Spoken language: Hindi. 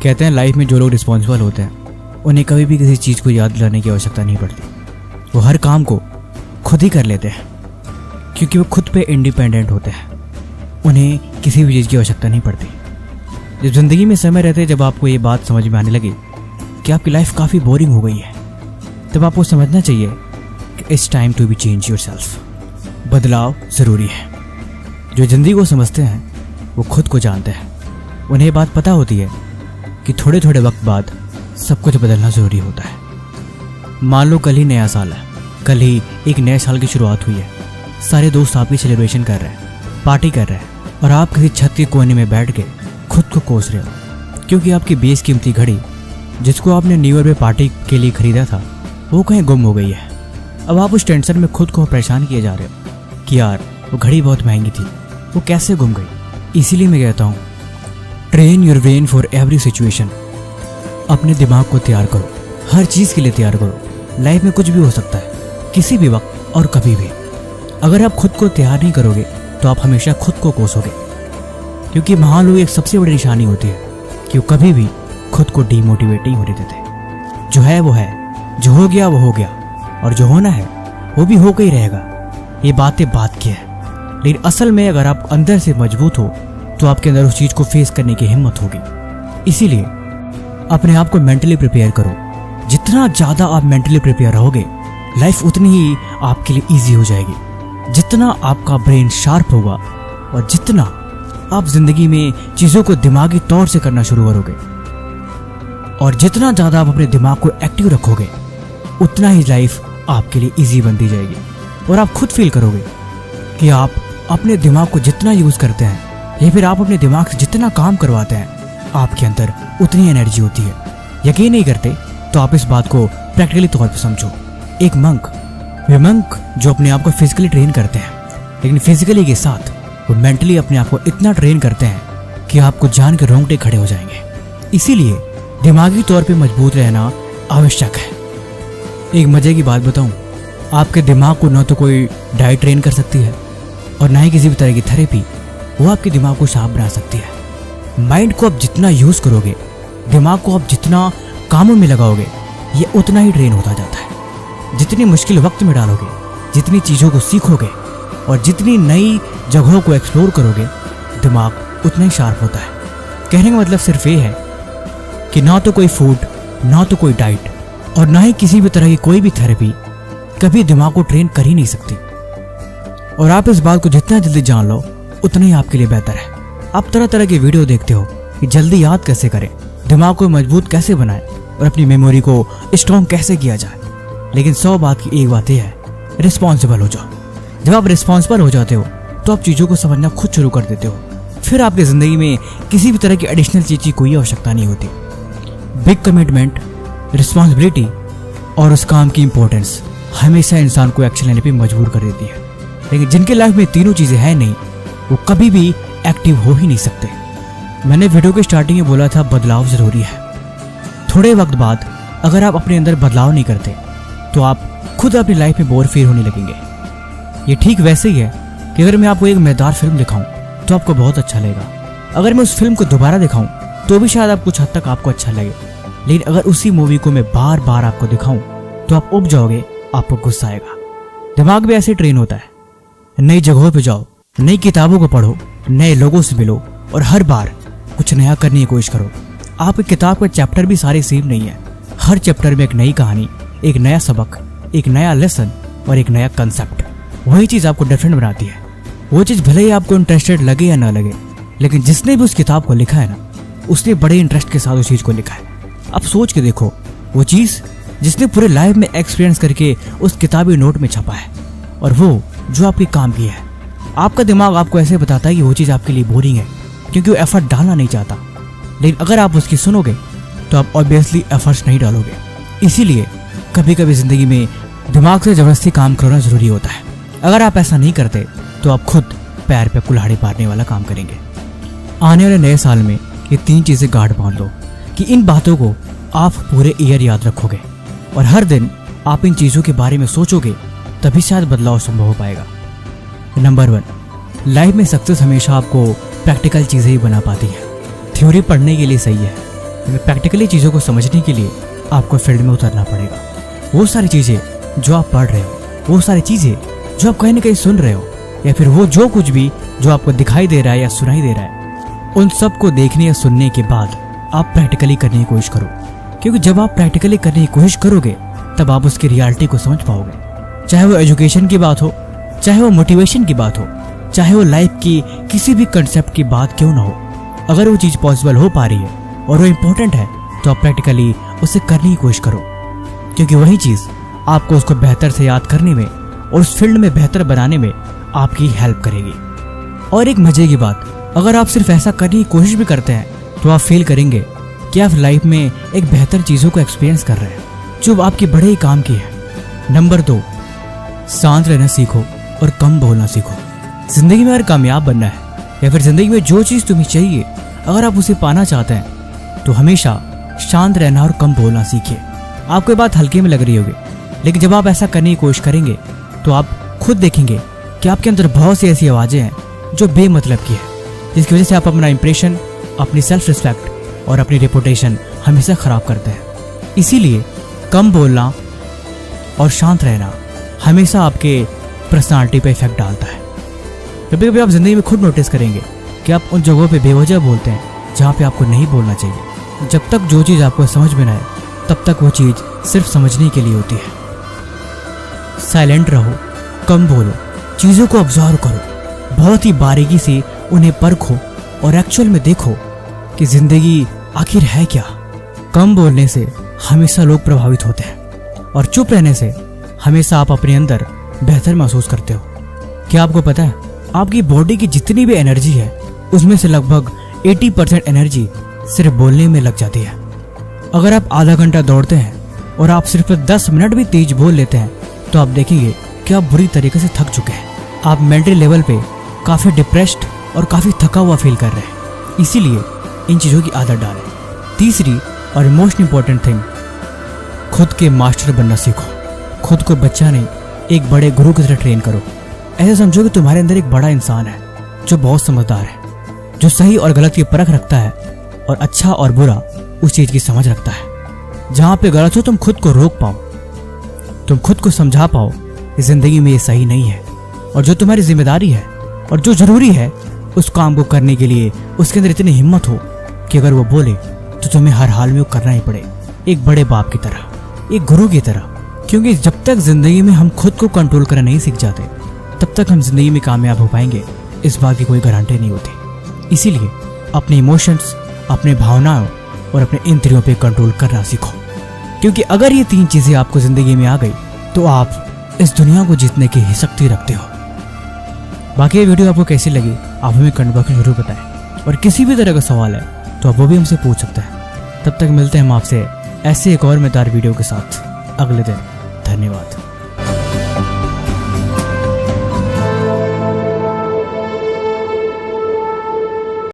कहते हैं लाइफ में जो लोग रिस्पॉन्सिबल होते हैं उन्हें कभी भी किसी चीज़ को याद दिलाने की आवश्यकता नहीं पड़ती। वो हर काम को खुद ही कर लेते हैं क्योंकि वो खुद पे इंडिपेंडेंट होते हैं। उन्हें किसी भी चीज़ की आवश्यकता नहीं पड़ती। जब ज़िंदगी में समय रहते जब आपको ये बात समझ में आने लगे कि आपकी लाइफ काफ़ी बोरिंग हो गई है, तब आपको समझना चाहिए कि it's time to be change yourself. बदलाव ज़रूरी है। जो ज़िंदगी को समझते हैं वो खुद को जानते हैं। उन्हें ये बात पता होती है कि थोड़े थोड़े वक्त बाद सब कुछ बदलना ज़रूरी होता है। मान लो कल ही नया साल है, कल ही एक नए साल की शुरुआत हुई है। सारे दोस्त आपकी सेलिब्रेशन कर रहे हैं, पार्टी कर रहे हैं और आप किसी छत के कोने में बैठ के खुद को कोस रहे हो क्योंकि आपकी बेशकीमती घड़ी जिसको आपने न्यू ईयर में पार्टी के लिए खरीदा था वो कहीं गुम हो गई है। अब आप उस टेंशन में खुद को परेशान किए जा रहे हो कि यार वो घड़ी बहुत महंगी थी, वो कैसे गुम गई। इसीलिए मैं कहता हूँ train your brain for every situation. अपने दिमाग को तैयार करो, हर चीज़ के लिए तैयार करो। लाइफ में कुछ भी हो सकता है, किसी भी वक्त और कभी भी। अगर आप खुद को तैयार नहीं करोगे तो आप हमेशा खुद को कोसोगे, क्योंकि महान लोग एक सबसे बड़ी निशानी होती है कि वो कभी भी खुद को डीमोटिवेट नहीं होने देते। जो है वो है, जो हो गया वो हो गया, और जो होना है वो भी होकर ही रहेगा। ये बातें बात की है, लेकिन असल में अगर आप अंदर से मजबूत हो तो आपके अंदर उस चीज़ को फेस करने की हिम्मत होगी। इसीलिए अपने आप को मेंटली प्रिपेयर करो। जितना ज़्यादा आप मेंटली प्रिपेयर रहोगे लाइफ उतनी ही आपके लिए ईजी हो जाएगी। जितना आपका ब्रेन शार्प होगा और जितना आप जिंदगी में चीज़ों को दिमागी तौर से करना शुरू करोगे और जितना ज़्यादा आप अपने दिमाग को एक्टिव रखोगे उतना ही लाइफ आपके लिए ईजी बनती जाएगी। और आप खुद फील करोगे कि आप अपने दिमाग को जितना यूज़ करते हैं या फिर आप अपने दिमाग से जितना काम करवाते हैं आपके अंदर उतनी एनर्जी होती है। यकीन नहीं करते तो आप इस बात को प्रैक्टिकली तौर पर समझो। एक मंक जो अपने आप को फिजिकली ट्रेन करते हैं, लेकिन फिजिकली के साथ वो मेंटली अपने आप को इतना ट्रेन करते हैं कि आपको जान के रोंगटे खड़े हो जाएंगे। इसीलिए दिमागी तौर पे मजबूत रहना आवश्यक है। एक मजे की बात बताऊं, आपके दिमाग को न तो कोई डाइट ट्रेन कर सकती है और ना ही किसी भी तरह की थेरेपी वो आपके दिमाग को शार्प बना सकती है। माइंड को आप जितना यूज़ करोगे, दिमाग को आप जितना कामों में लगाओगे, ये उतना ही ट्रेन होता जाता है। जितनी मुश्किल वक्त में डालोगे, जितनी चीज़ों को सीखोगे और जितनी नई जगहों को एक्सप्लोर करोगे, दिमाग उतना ही शार्प होता है। कहने का मतलब सिर्फ ये है कि ना तो कोई फूड, ना तो कोई डाइट और ना ही किसी भी तरह की कोई भी थेरेपी कभी दिमाग को ट्रेन कर ही नहीं सकती। और आप इस बात को जितना जल्दी जान लो उतना ही आपके लिए बेहतर है। आप तरह तरह के वीडियो देखते हो कि जल्दी याद कैसे करें, दिमाग को मजबूत कैसे बनाएं और अपनी मेमोरी को स्ट्रॉन्ग कैसे किया जाए। लेकिन 100 बात की एक बात यह है, रिस्पॉन्सिबल हो जाओ। जब आप रिस्पॉन्सिबल हो जाते हो तो आप चीज़ों को समझना खुद शुरू कर देते हो। फिर आपकी ज़िंदगी में किसी भी तरह की एडिशनल चीज़ की कोई आवश्यकता नहीं होती। बिग कमिटमेंट, रिस्पॉन्सिबिलिटी और उस काम की इंपॉर्टेंस हमेशा इंसान को एक्शन लेने पर मजबूर कर देती है। लेकिन जिनके लाइफ में तीनों चीज़ें हैं नहीं, वो कभी भी एक्टिव हो ही नहीं सकते। मैंने वीडियो के स्टार्टिंग में बोला था बदलाव ज़रूरी है। थोड़े वक्त बाद अगर आप अपने अंदर बदलाव नहीं करते तो आप खुद अपनी लाइफ में बोर फील होने लगेंगे। ये ठीक वैसे ही है कि अगर मैं आपको एक मज़ेदार फिल्म दिखाऊं तो आपको बहुत अच्छा लगेगा। अगर मैं उस फिल्म को दोबारा दिखाऊं तो भी शायद आप कुछ हद तक आपको अच्छा लगे। लेकिन अगर उसी मूवी को मैं बार बार आपको दिखाऊं तो आप उब जाओगे, आपको गुस्सा आएगा। दिमाग भी ऐसे ट्रेन होता है। नई जगहों पे जाओ, नई किताबों को पढ़ो, नए लोगों से मिलो और हर बार कुछ नया करने की कोशिश करो। आपकी किताब का चैप्टर भी सारे सेम नहीं है। हर चैप्टर में एक नई कहानी, एक नया सबक, एक नया लेसन और एक नया कंसेप्ट। वही चीज़ आपको डिफरेंट बनाती है। वो चीज़ भले ही आपको इंटरेस्टेड लगे या ना लगे, लेकिन जिसने भी उस किताब को लिखा है ना, उसने बड़े इंटरेस्ट के साथ उस चीज़ को लिखा है। अब सोच के देखो, वो चीज़ जिसने पूरे लाइफ में एक्सपीरियंस करके उस किताबी नोट में छपा है और वो जो आपके काम की है। आपका दिमाग आपको ऐसे बताता है कि वो चीज़ आपके लिए बोरिंग है क्योंकि वो एफर्ट डालना नहीं चाहता। लेकिन अगर आप उसकी सुनोगे तो आप ऑब्वियसली एफर्ट्स नहीं डालोगे। इसीलिए कभी कभी ज़िंदगी में दिमाग से ज़बरदस्ती काम करना ज़रूरी होता है। अगर आप ऐसा नहीं करते तो आप खुद पैर पे कुल्हाड़ी मारने वाला काम करेंगे। आने वाले नए साल में ये 3 चीज़ें गाढ़ बांध लो कि इन बातों को आप पूरे ईयर याद रखोगे और हर दिन आप इन चीज़ों के बारे में सोचोगे, तभी शायद बदलाव संभव हो पाएगा। नंबर 1, लाइफ में सक्सेस हमेशा आपको प्रैक्टिकल चीज़ें ही बना पाती है। थ्योरी पढ़ने के लिए सही है, लेकिन प्रैक्टिकली चीज़ों को समझने के लिए आपको फील्ड में उतरना पड़ेगा। वो सारी चीज़ें जो आप पढ़ रहे हो, वो सारी चीज़ें जो आप कहीं ना कहीं सुन रहे हो, या फिर वो जो कुछ भी जो आपको दिखाई दे रहा है या सुनाई दे रहा है, उन सब को देखने या सुनने के बाद आप प्रैक्टिकली करने की कोशिश करो। क्योंकि जब आप प्रैक्टिकली करने की कोशिश करोगे तब आप उसकी रियलिटी को समझ पाओगे। चाहे वो एजुकेशन की बात हो, चाहे वो मोटिवेशन की बात हो, चाहे वो लाइफ की किसी भी कंसेप्ट की बात क्यों ना हो, अगर वो चीज़ पॉसिबल हो पा रही है और वो इम्पोर्टेंट है तो आप प्रैक्टिकली उसे करने की कोशिश करो। क्योंकि वही चीज़ आपको उसको बेहतर से याद करने में और उस फील्ड में बेहतर बनाने में आपकी हेल्प करेगी। और एक मजे की बात, अगर आप सिर्फ ऐसा करने की कोशिश भी करते हैं तो आप फील करेंगे कि आप लाइफ में एक बेहतर चीज़ों को एक्सपीरियंस कर रहे हैं जो आपके बड़े ही काम की है। नंबर 2, शांत रहना सीखो और कम बोलना सीखो। जिंदगी में अगर कामयाब बनना है या फिर जिंदगी में जो चीज़ तुम्हें चाहिए अगर आप उसे पाना चाहते हैं तो हमेशा शांत रहना और कम बोलना सीखिए। आपको ये बात हल्के में लग रही होगी, लेकिन जब आप ऐसा करने की कोशिश करेंगे तो आप खुद देखेंगे कि आपके अंदर बहुत सी ऐसी आवाज़ें हैं जो बेमतलब की है, जिसकी वजह से आप अपना इंप्रेशन, अपनी सेल्फ रिस्पेक्ट और अपनी रेपुटेशन हमेशा ख़राब करते हैं। इसीलिए कम बोलना और शांत रहना हमेशा आपके पर्सनालिटी पे इफेक्ट डालता है। कभी कभी आप ज़िंदगी में खुद नोटिस करेंगे कि आप उन जगहों पे बेवजह बोलते हैं जहाँ पे आपको नहीं बोलना चाहिए। जब तक जो चीज़ आपको समझ में ना आए तब तक वो चीज़ सिर्फ समझने के लिए होती है। साइलेंट रहो, कम बोलो, चीज़ों को ऑब्जर्व करो, बहुत ही बारीकी से उन्हें परखो और एक्चुअल में देखो कि ज़िंदगी आखिर है क्या। कम बोलने से हमेशा लोग प्रभावित होते हैं और चुप रहने से हमेशा आप अपने अंदर बेहतर महसूस करते हो। क्या आपको पता है, आपकी बॉडी की जितनी भी एनर्जी है उसमें से लगभग 80% एनर्जी सिर्फ बोलने में लग जाती है। अगर आप आधा घंटा दौड़ते हैं और आप सिर्फ 10 मिनट भी तेज बोल लेते हैं तो आप देखेंगे कि आप बुरी तरीके से थक चुके हैं। आप मेंटल लेवल पे काफ़ी डिप्रेस्ड और काफ़ी थका हुआ फील कर रहे हैं। इसीलिए इन चीज़ों की आदत डालें। तीसरी और मोस्ट इम्पॉर्टेंट थिंग, खुद के मास्टर बनना सीखो। खुद को बच्चा नहीं, एक बड़े गुरु की तरह ट्रेन करो। ऐसे समझो कि तुम्हारे अंदर एक बड़ा इंसान है जो बहुत समझदार है, जो सही और गलत की परख रखता है और अच्छा और बुरा उस चीज़ की समझ रखता है। जहाँ पे गलत हो तुम खुद को रोक पाओ, तुम खुद को समझा पाओ कि जिंदगी में ये सही नहीं है और जो तुम्हारी जिम्मेदारी है और जो जरूरी है उस काम को करने के लिए उसके अंदर इतनी हिम्मत हो कि अगर वो बोले तो तुम्हें हर हाल में वो करना ही पड़े, एक बड़े बाप की तरह, एक गुरु की तरह। क्योंकि जब तक जिंदगी में हम खुद को कंट्रोल करना नहीं सीख जाते तब तक हम जिंदगी में कामयाब हो पाएंगे इस बात की कोई गारंटी नहीं होती। इसीलिए अपने इमोशंस, अपने भावनाओं और अपने इंद्रियों पे कंट्रोल करना सीखो। क्योंकि अगर ये 3 चीजें आपको जिंदगी में आ गई तो आप इस दुनिया को जीतने की ही शक्ति रखते हो। बाकी ये वीडियो आपको कैसी लगी आप हमें कमेंट बॉक्स में जरूर बताएं और किसी भी तरह का सवाल है तो आप वो भी हमसे पूछ सकते हैं। तब तक मिलते हैं हम आपसे ऐसे एक और मजेदार वीडियो के साथ अगले दिन। धन्यवाद।